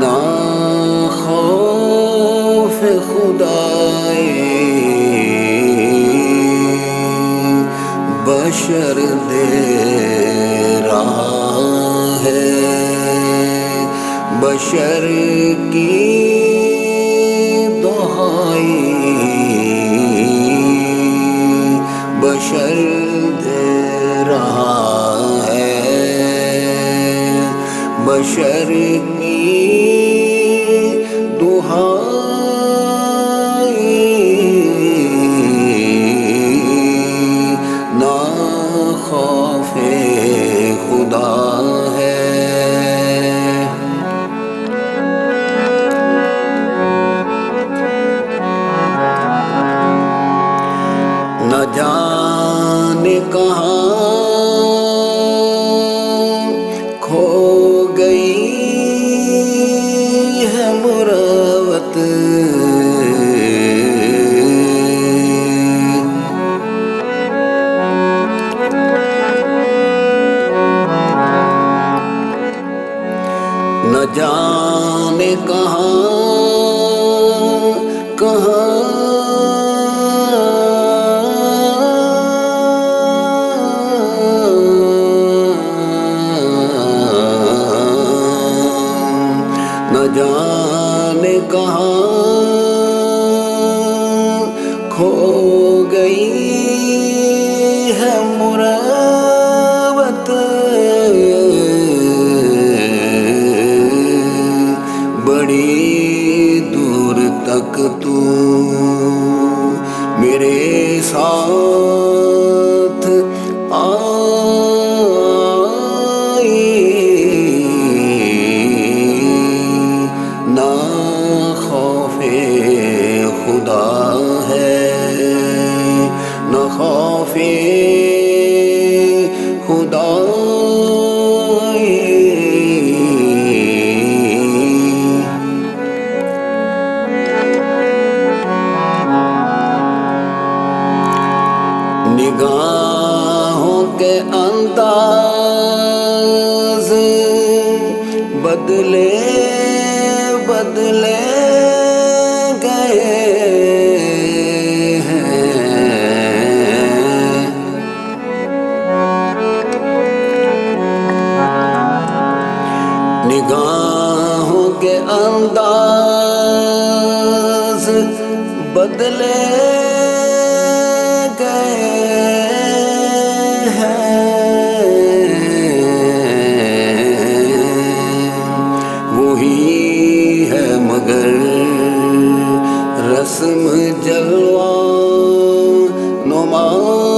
نہ خوف خدائے بشر دے رہا ہے، بشر کی دہائی بشر دے رہا ہے، بشر کی دہائی نہ خوف خدا ہے۔ نہ جانے کہاں کھو گئی ہے مروت، نہ جانے کہاں نہ جانے کہاں کھو گئی ہے مروت، بڑی دور تک تو میرے ساتھ نہ خوف خدا ہے، نہ خوف خدا نگاہوں کے انداز بدلے بدلے گئے ہیں، نگاہوں کے انداز بدلے گئے ہیں، وہی ہے مگر رسم جلوہ نمائی،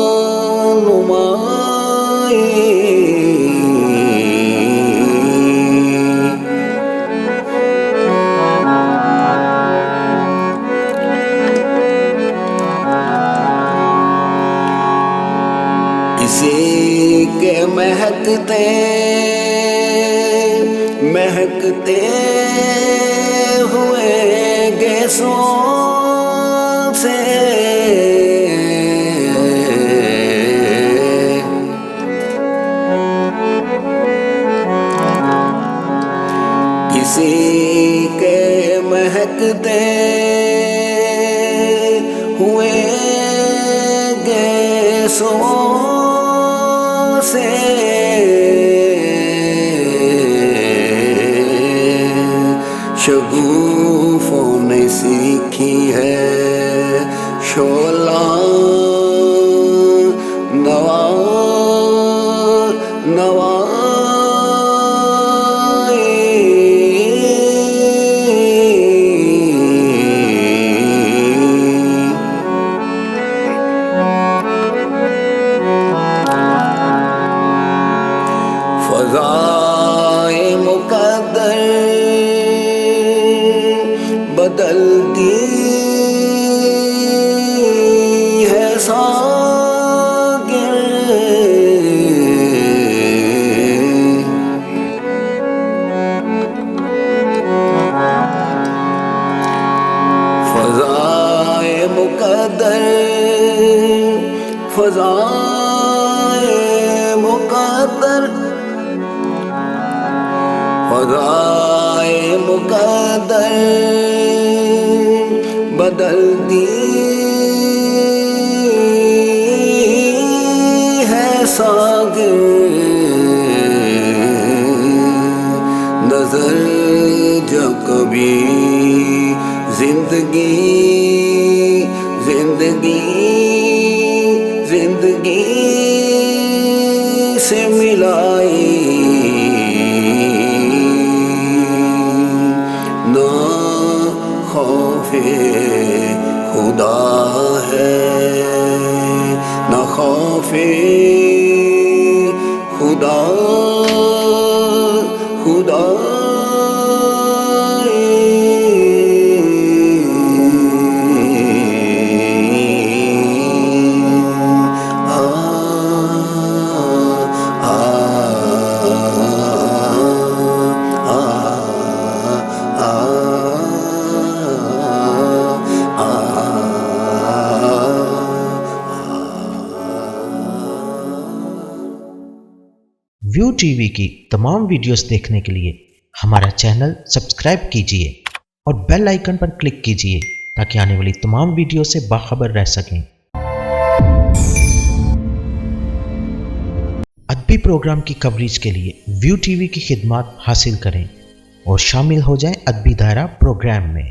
کسی کے مہکتے مہکتے ہوئے گیسوں سے کسی کے مہکتے ہوئے گیسوں سے شگوفوں نے سیکھی ہے شعلہ فضائے مقدر بدلتی ہے ساگر، فضائے مقدر فضائے مقدر فضائے مقدر بدل دی ہے ساگر نظر جب کبھی زندگی سے ملائی نہ خوف خدا ہے نہ خوف خدا ویو ٹی وی کی تمام ویڈیوز دیکھنے کے لیے ہمارا چینل سبسکرائب کیجیے اور بیل آئیکن پر کلک کیجیے تاکہ آنے والی تمام ویڈیو سے باخبر رہ سکیں۔ ادبی پروگرام کی کوریج کے لیے ویو ٹی وی کی خدمات حاصل کریں اور شامل ہو جائیں ادبی دائرہ پروگرام میں۔